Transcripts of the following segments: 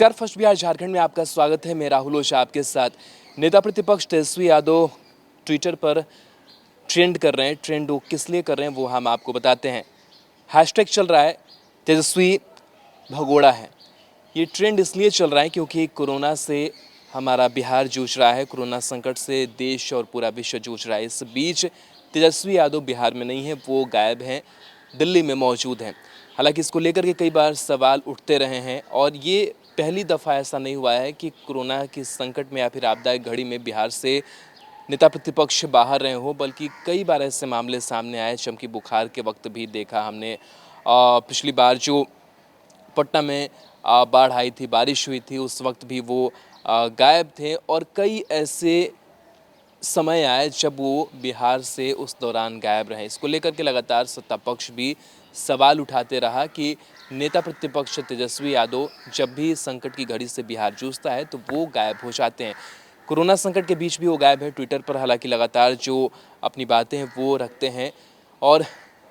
नमस्कार, फर्स्ट बिहार झारखंड में आपका स्वागत है। मैं राहुल ओझा आपके साथ। नेता प्रतिपक्ष तेजस्वी यादव ट्विटर पर ट्रेंड कर रहे हैं। ट्रेंड वो किस लिए कर रहे हैं वो हम आपको बताते हैं। हैशटैग चल रहा है तेजस्वी भगोड़ा है। ये ट्रेंड इसलिए चल रहा है क्योंकि कोरोना से हमारा बिहार जूझ रहा है। कोरोना संकट से देश और पूरा विश्व जूझ रहा है। इस बीच तेजस्वी यादव बिहार में नहीं है, वो गायब हैं, दिल्ली में मौजूद हैं। हालांकि इसको लेकर के कई बार सवाल उठते रहे हैं और ये पहली दफ़ा ऐसा नहीं हुआ है कि कोरोना के संकट में या फिर आपदायक घड़ी में बिहार से नेता प्रतिपक्ष बाहर रहे हो, बल्कि कई बार ऐसे मामले सामने आए। चमकी बुखार के वक्त भी देखा हमने। पिछली बार जो पटना में बाढ़ आई थी, बारिश हुई थी, उस वक्त भी वो गायब थे। और कई ऐसे समय आए जब वो बिहार से उस दौरान गायब रहे। इसको लेकर के लगातार सत्ता पक्ष भी सवाल उठाते रहा कि नेता प्रतिपक्ष तेजस्वी यादव जब भी संकट की घड़ी से बिहार जूझता है तो वो गायब हो जाते हैं। कोरोना संकट के बीच भी वो गायब है। ट्विटर पर हालांकि लगातार जो अपनी बातें हैं वो रखते हैं और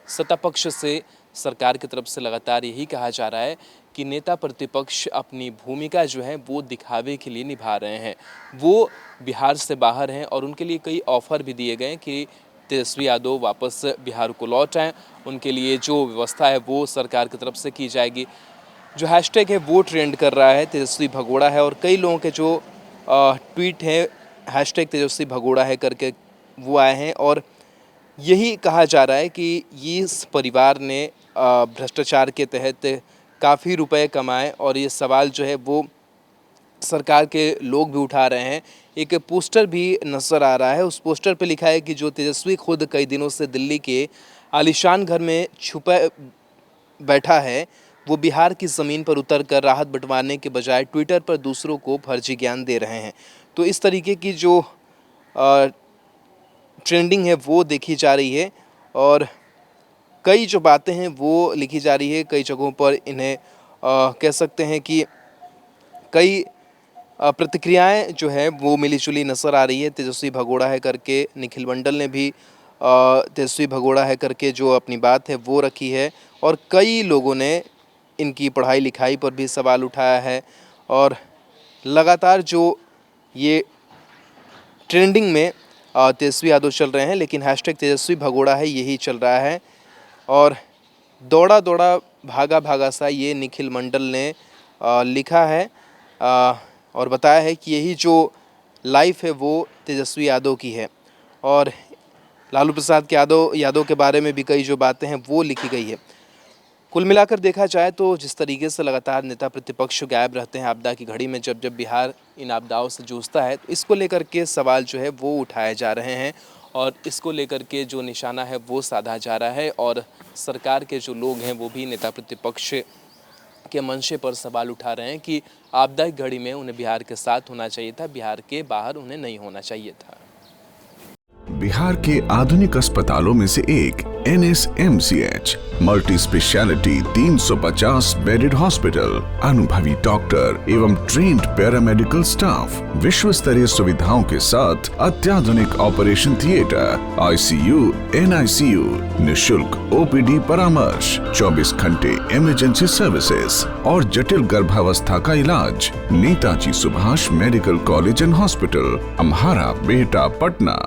सत्ता पक्ष से, सरकार की तरफ से लगातार यही कहा जा रहा है कि नेता प्रतिपक्ष अपनी भूमिका जो है वो दिखावे के लिए निभा रहे हैं। वो बिहार से बाहर हैं और उनके लिए कई ऑफर भी दिए गए कि तेजस्वी यादव वापस बिहार को लौट आएँ। उनके लिए जो व्यवस्था है वो सरकार की तरफ से की जाएगी। जो हैशटैग है वो ट्रेंड कर रहा है, तेजस्वी भगोड़ा है। और कई लोगों के जो ट्वीट हैं हैशटैग तेजस्वी भगोड़ा है करके वो आए हैं और यही कहा जा रहा है कि इस परिवार ने भ्रष्टाचार के तहत काफ़ी रुपए कमाए। और ये सवाल जो है वो सरकार के लोग भी उठा रहे हैं। एक पोस्टर भी नज़र आ रहा है, उस पोस्टर पे लिखा है कि जो तेजस्वी खुद कई दिनों से दिल्ली के आलीशान घर में छुपा बैठा है, वो बिहार की ज़मीन पर उतर कर राहत बंटवारने के बजाय ट्विटर पर दूसरों को फर्जी ज्ञान दे रहे हैं। तो इस तरीके की जो ट्रेंडिंग है वो देखी जा रही है और कई जो बातें हैं वो लिखी जा रही है। कई जगहों पर इन्हें कह सकते हैं कि कई प्रतिक्रियाएं जो है वो मिली-जुली नज़र आ रही है। तेजस्वी भगोड़ा है करके निखिल मंडल ने भी तेजस्वी भगोड़ा है करके जो अपनी बात है वो रखी है और कई लोगों ने इनकी पढ़ाई लिखाई पर भी सवाल उठाया है। और लगातार जो ये ट्रेंडिंग में तेजस्वी यादव चल रहे हैं, लेकिन हैशटैग तेजस्वी भगोड़ा है यही चल रहा है। और दौड़ा दौड़ा भागा भागा सा ये निखिल मंडल ने लिखा है और बताया है कि यही जो लाइफ है वो तेजस्वी यादव की है। और लालू प्रसाद यादव के बारे में भी कई जो बातें हैं वो लिखी गई है। कुल मिलाकर देखा जाए तो जिस तरीके से लगातार नेता प्रतिपक्ष गायब रहते हैं आपदा की घड़ी में, जब बिहार इन आपदाओं से जूझता है, तो इसको लेकर के सवाल जो है वो उठाए जा रहे हैं और इसको लेकर के जो निशाना है वो साधा जा रहा है। और सरकार के जो लोग हैं वो भी नेता प्रतिपक्ष के मंशे पर सवाल उठा रहे हैं कि आपदा की घड़ी में उन्हें बिहार के साथ होना चाहिए था, बिहार के बाहर उन्हें नहीं होना चाहिए था। बिहार के आधुनिक अस्पतालों में से एक NSMCH multi speciality 350 bedded hospital, अनुभवी डॉक्टर एवं ट्रेन्ड पैरामेडिकल स्टाफ, विश्व स्तरीय सुविधाओं के साथ अत्याधुनिक ऑपरेशन थिएटर, ICU, NICU, निशुल्क OPD परामर्श, 24 घंटे इमरजेंसी सर्विसेज और जटिल गर्भावस्था का इलाज। Netaji Subhash medical college and hospital, Amhara, Bihta, Patna.